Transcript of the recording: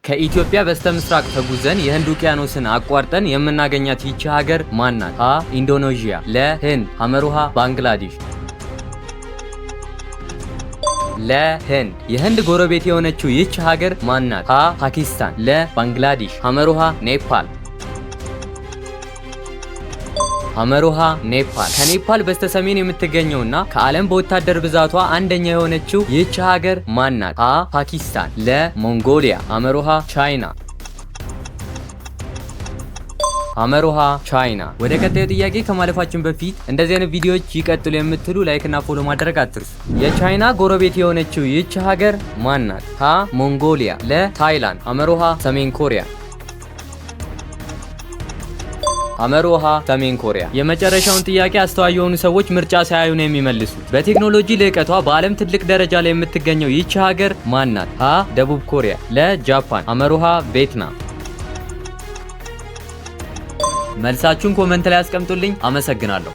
ከኢትዮጵያ በስተምስራቅ ተጉዘን የህንድ ውቅያኖስን አቋርጠን የምናገኛት ይቺ ሀገር ማናት? ሀ ኢንዶኔዥያ፣ ለ ህንድ፣ ሐመሩሃ ባንግላዴሽ። ለ ህንድ። የህንድ ጎረቤት የሆነችው ይቺ ሀገር ማናት? ሀ ፓኪስታን፣ ለ ባንግላዴሽ፣ ሐመሩሃ ኔፓል። ሐመሩሃ ኔፓል። ከኔፓል በስተሰሜን የምትገኘውና ከዓለም በወታደር ብዛቷ አንደኛ የሆነችው ይህች ሀገር ማናት? ሀ ፓኪስታን፣ ለ ሞንጎሊያ፣ ሐመሩሃ ቻይና። ሐመሩሃ ቻይና። ወደ ቀጣዩ ጥያቄ ከማለፋችን በፊት እንደዚህ አይነት ቪዲዮዎች ይቀጥሉ የምትሉ ላይክ እና ፎሎ ማድረግ አትርሱ። የቻይና ጎረቤት የሆነችው ይህች ሀገር ማናት? ሀ ሞንጎሊያ፣ ለ ታይላንድ፣ ሐመሩሃ ሰሜን ኮሪያ። ሐመሩሃ ሰሜን ኮሪያ። የመጨረሻውን ጥያቄ አስተዋይ የሆኑ ሰዎች ምርጫ ሳያዩ ነው የሚመልሱት። በቴክኖሎጂ ልዕቀቷ በዓለም ትልቅ ደረጃ ላይ የምትገኘው ይቺ ሀገር ማናት? ሀ ደቡብ ኮሪያ፣ ለ ጃፓን፣ ሐመሩሃ ቪየትናም። መልሳችሁን ኮመንት ላይ አስቀምጡልኝ። አመሰግናለሁ።